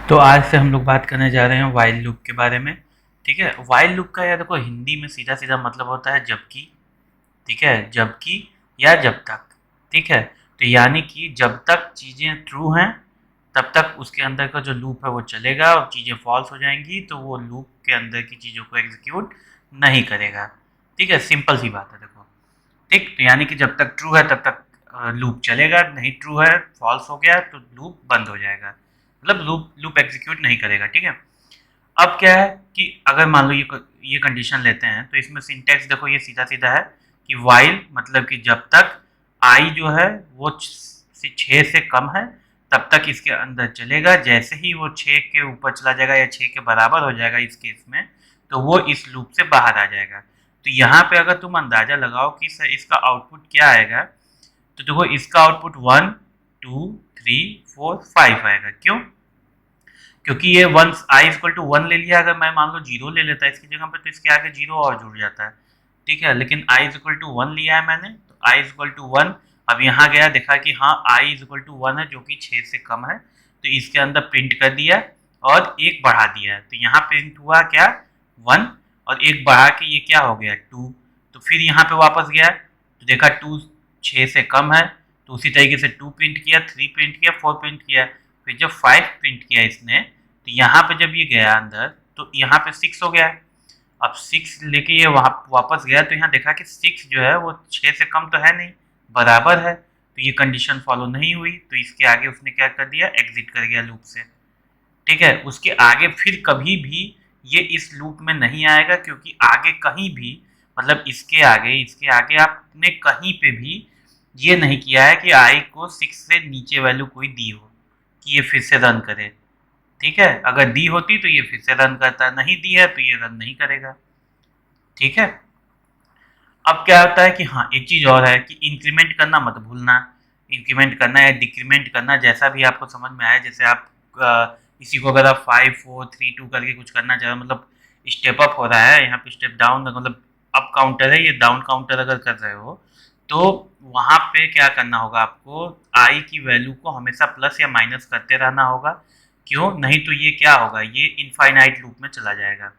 तो आज से हम लोग बात करने जा रहे हैं वाइल लूप के बारे में। ठीक है, वाइल लूप का यार देखो हिंदी में सीधा सीधा मतलब होता है जबकि। ठीक है, जबकि या जब तक। ठीक है, तो यानी कि जब तक चीज़ें ट्रू हैं तब तक उसके अंदर का जो लूप है वो चलेगा, और चीज़ें फॉल्स हो जाएंगी तो वो लूप के अंदर की चीज़ों को एग्जीक्यूट नहीं करेगा। ठीक है, सिंपल सी बात है देखो। ठीक, तो यानी कि जब तक ट्रू है तब तक लूप चलेगा, नहीं ट्रू है फॉल्स हो गया तो लूप बंद हो जाएगा, मतलब लूप लूप एग्जीक्यूट नहीं करेगा। ठीक है, अब क्या है कि अगर मान लो ये कंडीशन लेते हैं तो इसमें सिंटैक्स देखो ये सीधा सीधा है कि वाइल मतलब कि जब तक आई जो है वो 6 से कम है तब तक इसके अंदर चलेगा। जैसे ही वो 6 के ऊपर चला जाएगा या 6 के बराबर हो जाएगा इस केस में, तो वो इस लूप से बाहर आ जाएगा। तो यहाँ पे अगर तुम अंदाजा लगाओ कि सर इसका आउटपुट क्या आएगा, तो देखो इसका आउटपुट 1 2 3 4 5 आएगा। क्यों? क्योंकि ये वन आई इक्वल टू 1 ले लिया, अगर मैं मान लो 0 ले लेता इसकी जगह पे तो इसके आगे 0 और जुड़ जाता है। ठीक है, लेकिन आई इक्वल टू 1 लिया है मैंने, तो आई इक्वल टू 1। अब यहाँ गया देखा कि हाँ आई इक्वल टू 1 है जो कि 6 से कम है, तो इसके अंदर प्रिंट कर दिया और एक बढ़ा दिया है। तो यहाँ प्रिंट हुआ क्या 1, और एक बढ़ा के ये क्या हो गया 2। तो फिर यहाँ पे वापस गया तो देखा 2 6 से कम है, तो उसी तरीके से 2 प्रिंट किया, 3 प्रिंट किया, 4 प्रिंट किया। फिर जब 5 प्रिंट किया इसने, तो यहाँ पे जब ये गया अंदर तो यहाँ पे 6 हो गया। अब 6 लेके ये वहाँ वापस गया तो यहाँ देखा कि 6 जो है वो 6 से कम तो है नहीं, बराबर है, तो ये कंडीशन फॉलो नहीं हुई, तो इसके आगे उसने क्या कर दिया, एग्जिट कर गया लूप से। ठीक है, उसके आगे फिर कभी भी ये इस लूप में नहीं आएगा, क्योंकि आगे कहीं भी मतलब इसके आगे आपने कहीं पे भी ये नहीं किया है कि आई को 6 से नीचे वैल्यू कोई दी हो कि ये फिर से रन करे। ठीक है, अगर दी होती तो ये फिर से रन करता, नहीं दी है तो ये रन नहीं करेगा। ठीक है, अब क्या होता है कि हाँ एक चीज और है कि इंक्रीमेंट करना मत भूलना। इंक्रीमेंट करना या डिक्रीमेंट करना जैसा भी आपको समझ में आए, जैसे आप इसी को अगर आप 5 4 3 2 करके कुछ करना चाहे, मतलब स्टेप अप हो रहा है यहाँ पे, स्टेप डाउन मतलब अप काउंटर है, ये डाउन काउंटर अगर कर रहे हो तो वहां पे क्या करना होगा, आपको आई की वैल्यू को हमेशा प्लस या माइनस करते रहना होगा। क्यों? नहीं तो ये क्या होगा, ये इनफाइनाइट लूप में चला जाएगा।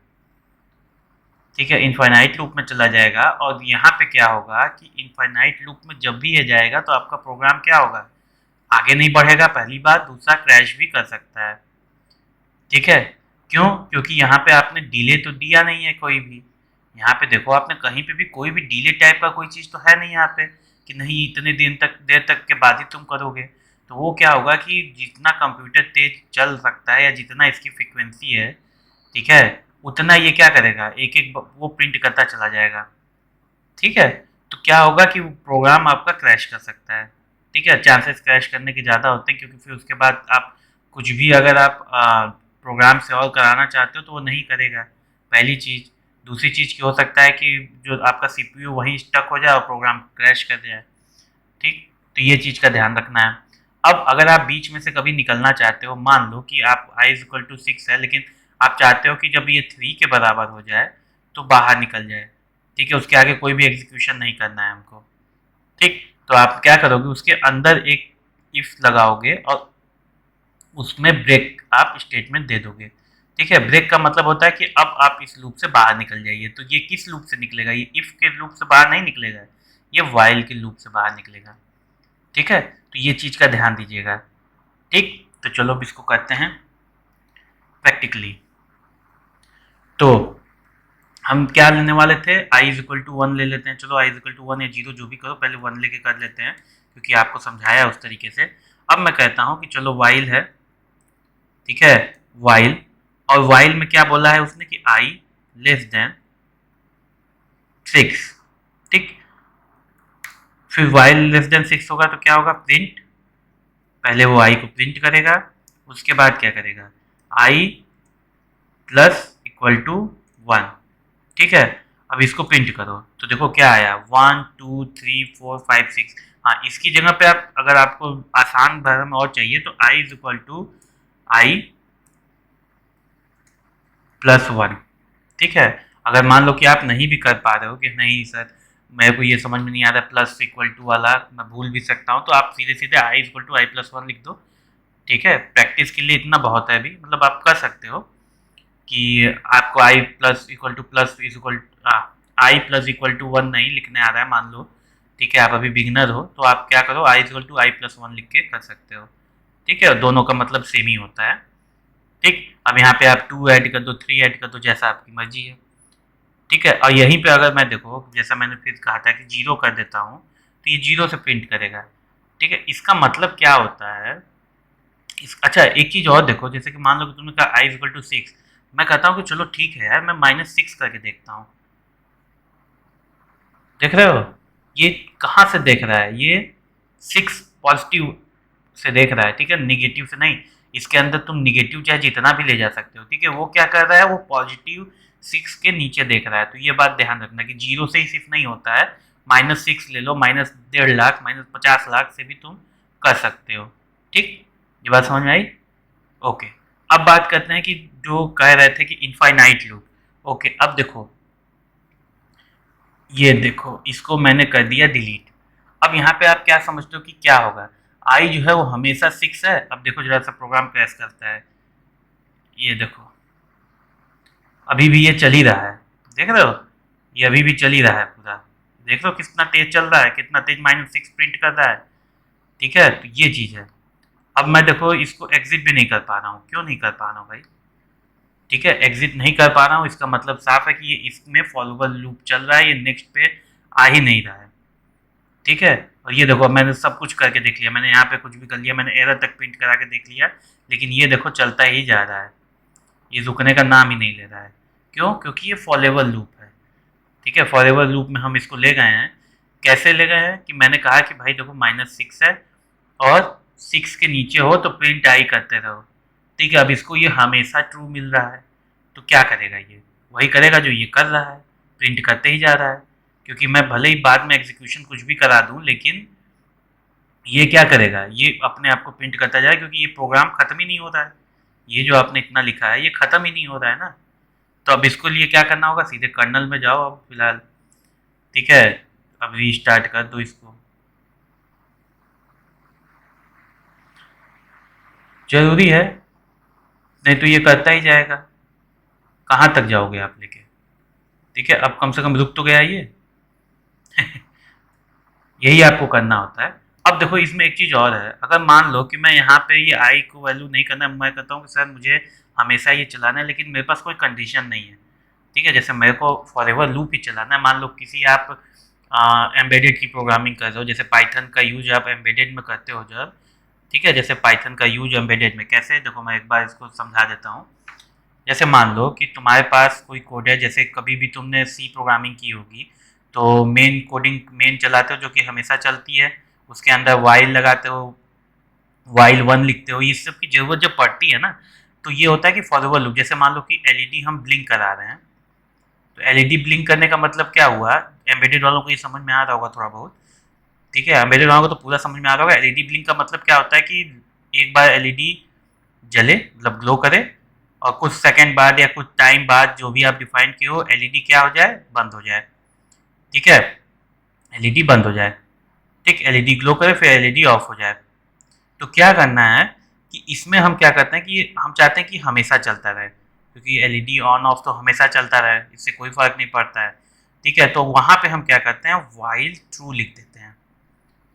ठीक है, इनफाइनाइट लूप में चला जाएगा, और यहाँ पे क्या होगा कि इनफाइनाइट लूप में जब भी ये जाएगा तो आपका प्रोग्राम क्या होगा, आगे नहीं बढ़ेगा, पहली बात। दूसरा, क्रैश भी कर सकता है। ठीक है, क्यों? क्योंकि यहाँ पे आपने डिले तो दिया नहीं है कोई भी। यहाँ पे देखो आपने कहीं पे भी कोई भी डिले टाइप का कोई चीज़ तो है नहीं यहाँ पे कि नहीं इतने देर तक के बाद ही तुम करोगे। तो वो क्या होगा कि जितना कंप्यूटर तेज चल सकता है या जितना इसकी फ्रिक्वेंसी है, ठीक है, उतना ये क्या करेगा, एक एक वो प्रिंट करता चला जाएगा। ठीक है, तो क्या होगा कि प्रोग्राम आपका क्रैश कर सकता है। ठीक है, चांसेस क्रैश करने के ज़्यादा होते हैं, क्योंकि फिर उसके बाद आप कुछ भी अगर आप प्रोग्राम से और कराना चाहते हो तो वो नहीं करेगा, पहली चीज़। दूसरी चीज़ की हो सकता है कि जो आपका सीपीयू वहीं स्टक हो जाए और प्रोग्राम क्रैश कर जाए। ठीक, तो ये चीज़ का ध्यान रखना है। अब अगर आप बीच में से कभी निकलना चाहते हो, मान लो कि आप आई इज इक्वल टू 6 है, लेकिन आप चाहते हो कि जब ये 3 के बराबर हो जाए तो बाहर निकल जाए। ठीक है, उसके आगे कोई भी एग्जीक्यूशन नहीं करना है हमको। ठीक, तो आप क्या करोगे, उसके अंदर एक इफ लगाओगे और उसमें ब्रेक आप स्टेटमेंट दे दोगे। ठीक है, ब्रेक का मतलब होता है कि अब आप इस लूप से बाहर निकल जाइए। तो ये किस लूप से निकलेगा, ये इफ के लूप से बाहर नहीं निकलेगा, ये वाइल के लूप से बाहर निकलेगा। ठीक है, तो ये चीज़ का ध्यान दीजिएगा। ठीक, तो चलो अब इसको करते हैं प्रैक्टिकली। तो हम क्या लेने वाले थे, आई इज इक्वल टू 1 ले लेते हैं। चलो आई इज इक्वल टू 1 या 0 जो भी करो, पहले 1 लेके कर लेते हैं, क्योंकि आपको समझाया उस तरीके से। अब मैं कहता हूँ कि चलो वाइल है। ठीक है, वाइल, और वाइल में क्या बोला है उसने कि आई लेस देन 6। ठीक, फिर वाइल लेस देन 6 होगा तो क्या होगा, प्रिंट। पहले वो आई को प्रिंट करेगा, उसके बाद क्या करेगा, आई प्लस इक्वल टू 1। ठीक है, अब इसको प्रिंट करो तो देखो क्या आया, 1 2 3 4 5 6। हाँ, इसकी जगह पे आप अगर आपको आसान भाषा में और चाहिए तो I is equal to I plus 1। ठीक है, अगर मान लो कि आप नहीं भी कर पा रहे हो कि नहीं सर मेरे को ये समझ में नहीं आ रहा प्लस इक्वल टू वाला, मैं भूल भी सकता हूँ, तो आप सीधे सीधे आई इक्वल टू आई प्लस 1 लिख दो। ठीक है, प्रैक्टिस के लिए इतना बहुत है अभी, मतलब आप कर सकते हो कि आपको I plus equal to plus is equal I plus equal to one नहीं लिखने आ रहा है मान लो, ठीक है, आप अभी बिगनर हो तो आप क्या करो, I equal to I plus one लिख के कर सकते हो, ठीक है, दोनों का मतलब सेम ही होता है। ठीक, अब यहाँ पे आप 2 ऐड कर दो, 3 ऐड कर दो, जैसा आपकी मर्जी है, ठीक है। और यहीं पे अगर मैं देखो जैसा मैंने फिर कहा था कि जीरो कर देता हूँ तो ये जीरो से प्रिंट करेगा, ठीक है। इसका मतलब क्या होता है, अच्छा एक चीज और देखो, जैसे कि मान लो कि तुमने कहा आई इक्वल टू सिक्स, मैं कहता हूँ कि चलो ठीक है यार, मैं माइनस सिक्स करके देखता हूँ, देख रहे हो ये कहाँ से देख रहा है, ये सिक्स पॉजिटिव से देख रहा है, ठीक है, निगेटिव से नहीं। इसके अंदर तुम निगेटिव चाहे जितना भी ले जा सकते हो, ठीक है, वो क्या कर रहा है, वो पॉजिटिव सिक्स के नीचे देख रहा है। तो ये बात ध्यान रखना कि जीरो से ही सिर्फ नहीं होता है, माइनस सिक्स ले लो, माइनस 1.5 लाख, माइनस 50 लाख से भी तुम कर सकते हो, ठीक। ये बात समझ में आई? ओके। अब बात करते हैं कि जो कह रहे थे कि इनफाइनाइट लूप, ओके। अब देखो, ये देखो इसको मैंने कर दिया डिलीट। अब यहाँ पे आप क्या समझते हो कि क्या होगा, आई जो है वो हमेशा सिक्स है। अब देखो जरा सा प्रोग्राम क्रैश करता है, ये देखो अभी भी ये चल ही रहा है, देख रहे हो, ये अभी भी चल ही रहा है पूरा, देख रहे हो कितना तेज चल रहा है, कितना तेज माइनस सिक्स प्रिंट कर रहा है, ठीक है। तो ये चीज़ है। अब मैं देखो इसको एग्जिट भी नहीं कर पा रहा हूँ, क्यों नहीं कर पा रहा हूँ भाई, ठीक है, एग्जिट नहीं कर पा रहा हूँ, इसका मतलब साफ है कि ये इसमें फॉलोवर लूप चल रहा है, ये नेक्स्ट पे आ ही नहीं रहा है, ठीक है। और ये देखो मैंने सब कुछ करके देख लिया, मैंने यहाँ पे कुछ भी कर लिया, मैंने एरर तक प्रिंट करा के देख लिया, लेकिन ये देखो चलता ही जा रहा है, ये रुकने का नाम ही नहीं ले रहा है। क्यों? क्योंकि ये फॉलोवर लूप है, ठीक है। फॉलोवर लूप में हम इसको ले गए हैं, कैसे ले गए हैं कि मैंने कहा कि भाई देखो माइनस सिक्स है और सिक्स के नीचे हो तो प्रिंट आई करते रहो, ठीक है। अब इसको ये हमेशा ट्रू मिल रहा है, तो क्या करेगा, ये वही करेगा जो ये कर रहा है, प्रिंट करते ही जा रहा है। क्योंकि मैं भले ही बाद में एग्जीक्यूशन कुछ भी करा दूं, लेकिन ये क्या करेगा, ये अपने आप को प्रिंट करता जाए, क्योंकि ये प्रोग्राम खत्म ही नहीं हो रहा है, ये जो आपने इतना लिखा है ये खत्म ही नहीं हो रहा है ना। तो अब इसको लिए क्या करना होगा, सीधे कर्नल में जाओ अब फिलहाल, ठीक है। अब रीस्टार्ट कर दो इसको, जरूरी है, नहीं तो ये करता ही जाएगा, कहाँ तक जाओगे आप लेके, ठीक है। अब कम से कम रुक तो गया ये। यही आपको करना होता है। अब देखो इसमें एक चीज़ और है, अगर मान लो कि मैं यहाँ पे ये आई को वैल्यू नहीं करना, मैं कहता हूँ कि सर मुझे हमेशा ये चलाना है, लेकिन मेरे पास कोई कंडीशन नहीं है, ठीक है। जैसे मेरे को फॉरएवर लूप ही चलाना है, मान लो किसी आप एम्बेडेड की प्रोग्रामिंग कर रहे हो, जैसे पाइथन का यूज आप एम्बेडेड में करते हो जब, ठीक है, जैसे पाइथन का यूज एम्बेडेड में कैसे, देखो मैं एक बार इसको समझा देता हूँ। जैसे मान लो कि तुम्हारे पास कोई कोड है, जैसे कभी भी तुमने सी प्रोग्रामिंग की होगी, तो मेन कोडिंग मेन चलाते हो जो कि हमेशा चलती है, उसके अंदर वाइल लगाते हो, वाइल वन लिखते हो, ये सब की जरूरत जब पड़ती है ना, तो ये होता है कि फॉरवर्ड लूप। जैसे मान लो कि एलईडी हम ब्लिंक करा रहे हैं, तो एलईडी ब्लिंक करने का मतलब क्या हुआ, एम्बेडेड वालों को ये समझ में आ रहा होगा थोड़ा बहुत, ठीक है, एम्बेडेड वालों को तो पूरा समझ में आ रहा होगा। एलईडी ब्लिंक का मतलब क्या होता है कि एक बार एलईडी जले, मतलब ग्लो करे, और कुछ सेकंड बाद या कुछ टाइम बाद जो भी आप डिफाइन किए हो, एलईडी क्या हो जाए, बंद हो जाए, ठीक है, एलईडी बंद हो जाए, ठीक, एलईडी ग्लो करे फिर एलईडी ऑफ हो जाए। तो क्या करना है कि इसमें हम क्या करते हैं कि हम चाहते हैं कि हमेशा चलता रहे, क्योंकि एलईडी ऑन ऑफ तो हमेशा चलता रहे, इससे कोई फर्क नहीं पड़ता है, ठीक है। तो वहां पे हम क्या करते हैं, वाइल ट्रू लिख देते हैं,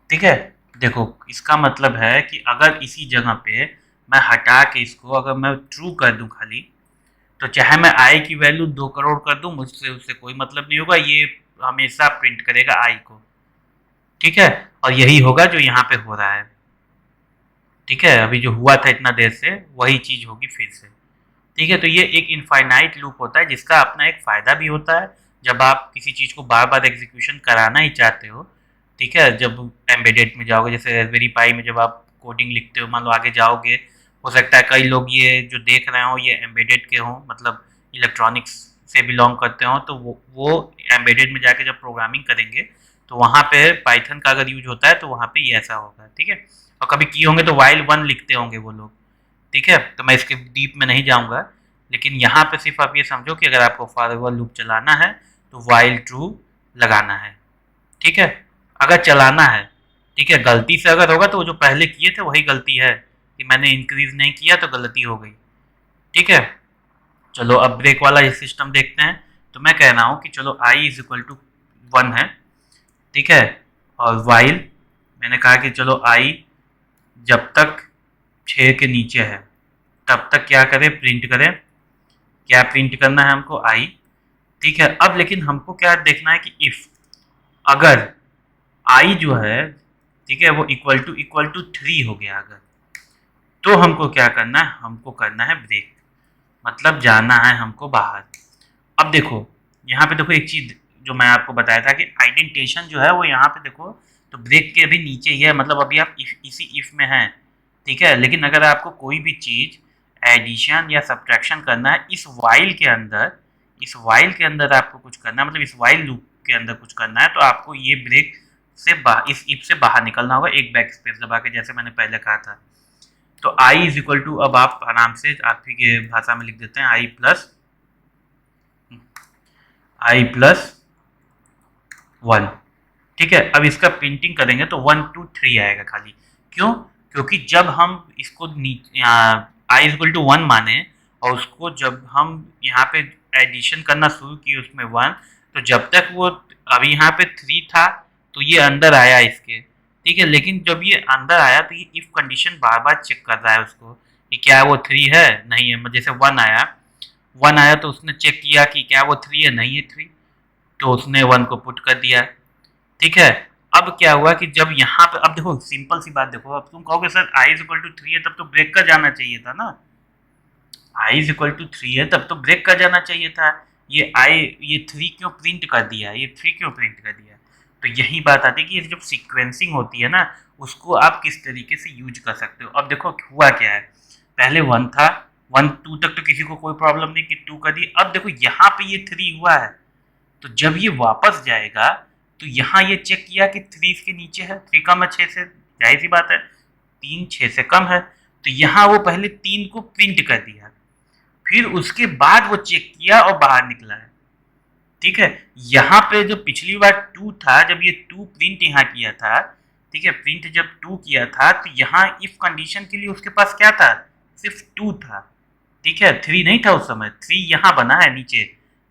ठीक है। देखो इसका मतलब है कि अगर इसी जगह पे मैं हटा के इसको अगर मैं ट्रू कर दूं खाली, तो चाहे मैं आई की वैल्यू 2 करोड़ कर दूं, मुझसे उससे कोई मतलब नहीं होगा, ये हमेशा प्रिंट करेगा आई को, ठीक है। और यही होगा जो यहाँ पे हो रहा है, ठीक है, अभी जो हुआ था इतना देर से वही चीज होगी फिर से, ठीक है। तो ये एक इनफाइनाइट लूप होता है, जिसका अपना एक फ़ायदा भी होता है जब आप किसी चीज़ को बार बार एग्जीक्यूशन कराना ही चाहते हो, ठीक है। जब एम्बेडेड में जाओगे, जैसे रास्पबेरी पाई में जब आप कोडिंग लिखते हो, मान लो आगे जाओगे, हो सकता है कई लोग ये जो देख रहे हो ये एम्बेडेड के हों, मतलब इलेक्ट्रॉनिक्स से बिलोंग करते हों, तो वो एम्बेडेड में जाके जब प्रोग्रामिंग करेंगे तो वहाँ पे पाइथन का अगर यूज होता है तो वहाँ पे ये ऐसा होगा, ठीक है। और कभी किए होंगे तो वाइल वन लिखते होंगे वो लोग, ठीक है। तो मैं इसके डीप में नहीं जाऊंगा, लेकिन यहाँ पे सिर्फ आप ये समझो कि अगर आपको फॉरवर्ड लूप चलाना है तो वाइल ट्रू लगाना है, ठीक है। अगर चलाना है, ठीक है, गलती से अगर होगा तो वो जो पहले किए थे वही गलती है, कि मैंने इंक्रीज नहीं किया तो गलती हो गई। ठीक है, चलो अब ब्रेक वाला सिस्टम देखते हैं। तो मैं कह रहा हूँ कि चलो आई इज इक्वल टू 1 है, ठीक है, और वाइल मैंने कहा कि चलो आई जब तक 6 के नीचे है तब तक क्या करें, प्रिंट करें। क्या प्रिंट करना है हमको, आई। ठीक है, अब लेकिन हमको क्या देखना है कि इफ अगर आई जो है, ठीक है, वो इक्वल टू 3 हो गया अगर, तो हमको क्या करना है, हमको करना है ब्रेक, मतलब जाना है हमको बाहर। अब देखो यहाँ पे देखो एक चीज जो मैं आपको बताया था कि आइडेंटेशन जो है वो यहाँ पे देखो, तो ब्रेक के अभी नीचे ही है, मतलब अभी आप इसी इफ में हैं। ठीक है, लेकिन अगर आपको कोई भी चीज एडिशन या सब्ट्रैक्शन करना है इस वाइल के अंदर, इस वाइल के अंदर आपको कुछ करना है, मतलब इस वाइल लूप के अंदर कुछ करना है, तो आपको ये ब्रेक से इस इफ से बाहर निकलना होगा एक बैक स्पेस दबा के, जैसे मैंने पहले कहा था। तो आई इज इक्वल टू, अब आप आराम से आप ही के भाषा में लिख देते हैं, आई प्लस 1। ठीक है, अब इसका प्रिंटिंग करेंगे तो 1 2 3 आएगा खाली। क्यों? क्योंकि जब हम इसको आई इक्वल टू 1 माने और उसको जब हम यहाँ पे एडिशन करना शुरू किए उसमें 1, तो जब तक वो अभी यहाँ पे 3 था तो ये अंदर आया इसके। ठीक है, लेकिन जब ये अंदर आया तो ये इफ कंडीशन बार बार चेक कर रहा है उसको कि क्या वो 3 है, नहीं है। जैसे 1 आया तो उसने चेक किया कि क्या वो 3 है, नहीं है 3, तो उसने 1 को पुट कर दिया। ठीक है, अब क्या हुआ कि जब यहाँ पे, अब देखो सिंपल सी बात देखो, अब तुम कहोगे sir I is equal to 3 है तब तो ब्रेक का जाना चाहिए था ना, आई इज इक्वल टू 3 है तब तो ब्रेक का जाना चाहिए था। ये 3 क्यों प्रिंट कर दिया, ये 3 क्यों प्रिंट कर दिया? तो यही बात आती है कि जब सीक्वेंसिंग होती है ना, उसको आप किस तरीके से यूज कर सकते हो। अब देखो हुआ क्या है, पहले 1 था, 1 2 तक तो किसी को कोई प्रॉब्लम नहीं कि 2 कर दी। अब देखो यहाँ पे ये 3 हुआ है, तो जब ये वापस जाएगा तो यहाँ ये चेक किया कि 3 इसके नीचे है, 3 कम है 6 से, जाहिर सी बात है 3 6 से कम है, तो यहाँ वो पहले 3 को प्रिंट कर दिया, फिर उसके बाद वो चेक किया और बाहर निकला है। ठीक है, यहाँ पे जो पिछली बार 2 था, जब ये 2 प्रिंट यहाँ किया था, ठीक है, प्रिंट जब 2 किया था तो यहाँ इफ कंडीशन के लिए उसके पास क्या था, सिर्फ 2 था। ठीक है, 3 नहीं था उस समय, 3 यहाँ बना है नीचे।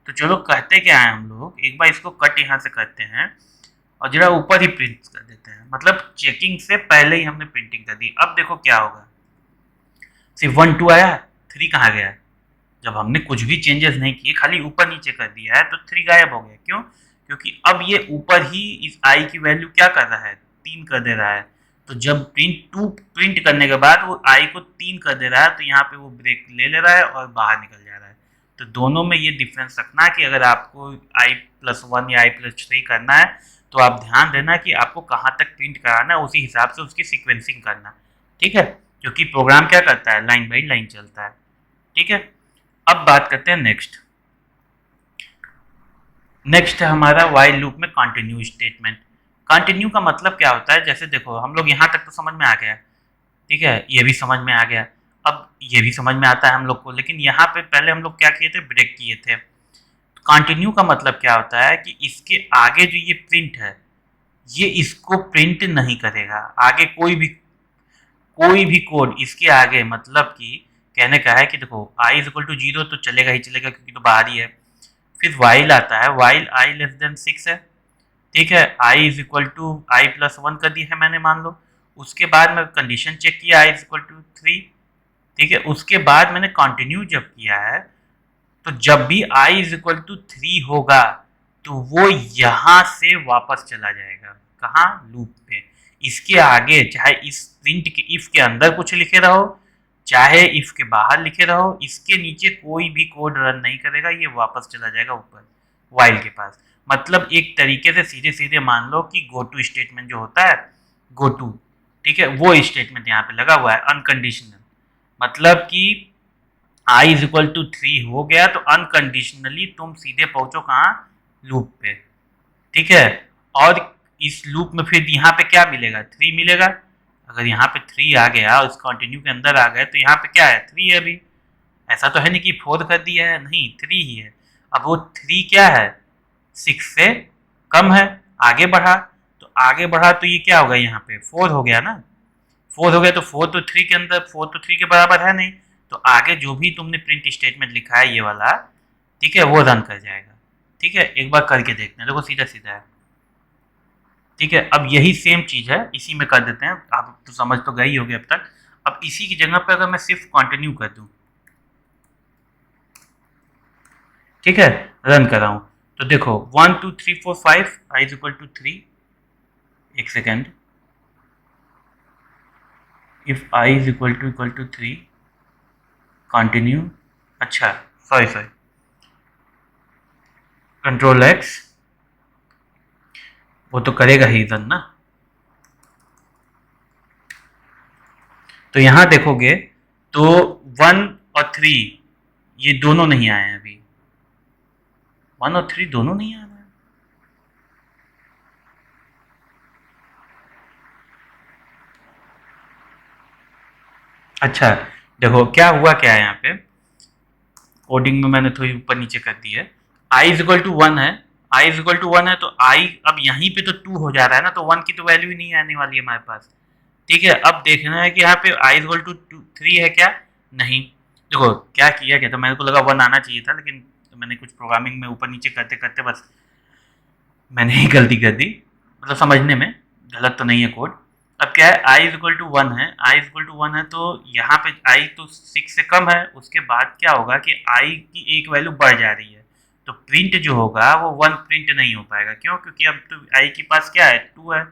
तो चलो कहते क्या है हम लोग, एक बार इसको कट यहाँ से करते हैं और जरा ऊपर ही प्रिंट कर देते हैं, मतलब चेकिंग से पहले ही हमने प्रिंटिंग कर दी। अब देखो क्या होगा, सिर्फ 1 2 आया, 3 कहाँ गया? जब हमने कुछ भी चेंजेस नहीं किए, खाली ऊपर नीचे कर दिया है, तो 3 गायब हो गया। क्यों? क्योंकि अब ये ऊपर ही इस आई की वैल्यू क्या कर रहा है, 3 कर दे रहा है। तो जब प्रिंट करने के बाद वो आई को 3 कर दे रहा है, तो यहाँ पे वो ब्रेक ले रहा है और बाहर निकल जा रहा है। तो दोनों में ये डिफरेंस रखना कि अगर आपको i+1 या i+3 करना है तो आप ध्यान देना कि आपको कहाँ तक प्रिंट कराना है, उसी हिसाब से उसकी सीक्वेंसिंग करना। ठीक है, क्योंकि प्रोग्राम क्या करता है, लाइन बाई लाइन चलता है। ठीक है, अब बात करते हैं नेक्स्ट है हमारा वाइल लूप में कंटिन्यू स्टेटमेंट। कंटिन्यू का मतलब क्या होता है, जैसे देखो हम लोग यहाँ तक तो समझ में आ गया, ठीक है, ये भी समझ में आ गया, अब ये भी समझ में आता है हम लोग को, लेकिन यहाँ पे पहले हम लोग क्या किए थे, ब्रेक किए थे। कंटिन्यू का मतलब क्या होता है कि इसके आगे जो ये प्रिंट है, ये इसको प्रिंट नहीं करेगा आगे, कोई भी कोड इसके आगे, मतलब कि कहने का है कि देखो आई इज इक्वल टू 0 तो चलेगा ही चलेगा क्योंकि तो बाहर ही है। फिर वाइल आता है, वाइल आई लेस देन 6 है, ठीक है, आई इज इक्वल टू i+1 कर दी है मैंने, मान लो। उसके बाद मैं कंडीशन चेक किया आई इज इक्वल टू 3, ठीक है, उसके बाद मैंने कंटिन्यू जब किया है, तो जब भी आई इज इक्वल टू 3 होगा तो वो यहाँ से वापस चला जाएगा, कहाँ, लूप पे। इसके आगे चाहे इस प्रिंट के इफ के अंदर कुछ लिखे रहो, चाहे इफ के बाहर लिखे रहो, इसके नीचे कोई भी कोड रन नहीं करेगा, ये वापस चला जाएगा ऊपर वाइल के पास। मतलब एक तरीके से सीधे सीधे मान लो कि गो टू स्टेटमेंट जो होता है, गो टू, ठीक है, वो स्टेटमेंट यहाँ पे लगा हुआ है अनकंडीशनल, मतलब कि आई इज इक्वल टू 3 हो गया तो अनकंडीशनली तुम सीधे पहुंचो कहाँ, लूप पे। ठीक है, और इस लूप में फिर यहाँ पे क्या मिलेगा, 3 मिलेगा। अगर यहाँ पे 3 आ गया और इस कंटिन्यू के अंदर आ गए तो यहाँ पे क्या है, 3 है अभी। ऐसा तो है नहीं कि 4 कर दिया है, नहीं 3 ही है। अब वो 3 क्या है, 6 से कम है, आगे बढ़ा, तो आगे बढ़ा तो ये क्या होगा, यहाँ पे 4 हो गया ना, 4 हो गया तो 4 तो 3 के अंदर 4 तो 3 के बराबर है नहीं, तो आगे जो भी तुमने प्रिंट स्टेटमेंट लिखा है ये वाला, ठीक है, वो रन कर जाएगा। ठीक है, एक बार करके देखते हैं, देखो सीधा सीधा है। ठीक है, अब यही सेम चीज है, इसी में कर देते हैं, आप तो समझ तो गए ही होगे अब तक। अब इसी की जगह पे अगर मैं सिर्फ कंटिन्यू कर दूं, ठीक है, रन कर रहा हूं, तो देखो 1 2 3 4 5 आई इज इक्वल टू 3। एक second, if I is equal to 3 continue, अच्छा सॉरी सॉरी, कंट्रोल एक्स, वो तो करेगा ही रन ना। तो यहां देखोगे तो 1 और 3 ये दोनों नहीं आए हैं अभी, 1 और 3 दोनों नहीं आ रहे हैं। अच्छा, देखो क्या हुआ, क्या है यहाँ पे कोडिंग में मैंने थोड़ी ऊपर नीचे कर दी है। आई इज इक्वल टू 1 है, आई इज इक्वल टू 1 है, तो आई अब यहीं पे तो 2 हो जा रहा है ना, तो 1 की तो वैल्यू ही नहीं आने वाली है हमारे पास। ठीक है, अब देखना है कि यहाँ पे आई इज इक्वल टू 3 है क्या, नहीं। देखो क्या किया क्या, तो मेरे को लगा 1 आना चाहिए था, लेकिन तो मैंने कुछ प्रोग्रामिंग में ऊपर नीचे करते करते बस मैंने ही गलती कर दी, मतलब समझने में गलत तो नहीं है कोड। अब क्या है, आई इज इक्वल टू 1 है, आई इज इक्वल टू 1 है, तो यहाँ पे आई तो 6 से कम है, उसके बाद क्या होगा कि आई की एक वैल्यू बढ़ जा रही है, तो प्रिंट जो होगा वो 1 प्रिंट नहीं हो पाएगा, क्यों, क्योंकि अब तो आई के पास क्या है, 2 है।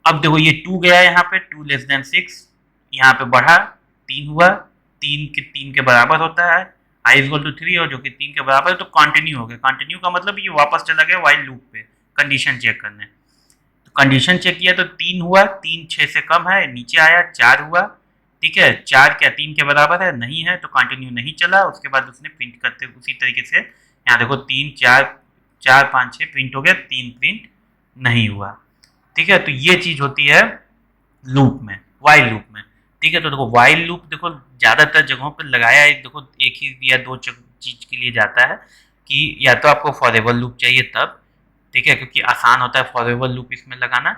अब देखो ये 2 गया यहाँ पे, 2 लेस देन 6, यहाँ पे बढ़ा, 3 हुआ, 3 के बराबर होता है, आई इज इक्वल टू 3 और जो कि 3 के बराबर है, तो कंटिन्यू हो गया। कंटिन्यू का मतलब ये वापस चला गया वाइल लूप पे कंडीशन चेक करने। तो कंडीशन चेक किया तो 3 हुआ, 3 6 से कम है, नीचे आया, 4 हुआ। ठीक है, 4 क्या 3 के बराबर है, नहीं है, तो कंटिन्यू नहीं चला। उसके बाद उसने प्रिंट करते उसी तरीके से यहाँ देखो 3 4 4 5 6 प्रिंट हो गया, 3 प्रिंट नहीं हुआ। ठीक है, तो ये चीज होती है लूप में, वाइल लूप में। ठीक है, तो देखो वाइल लूप देखो ज्यादातर जगहों पर लगाया एक देखो एक ही या दो चीज के लिए जाता है, कि या तो आपको फॉरएवर लूप चाहिए तब, ठीक है, क्योंकि आसान होता है फॉरएवर लूप इसमें लगाना।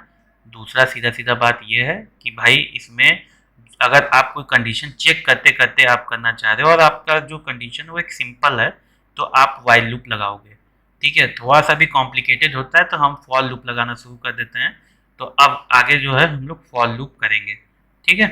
दूसरा सीधा सीधा बात यह है कि भाई इसमें अगर आप कोई कंडीशन चेक करते करते आप करना चाह रहे हो और आपका जो कंडीशन वो एक सिंपल है, तो आप वाइल लूप लगाओगे। ठीक है, थोड़ा सा भी कॉम्प्लिकेटेड होता है तो हम फॉर लूप लगाना शुरू कर देते हैं। तो अब आगे जो है हम लोग फॉर लूप करेंगे। ठीक है।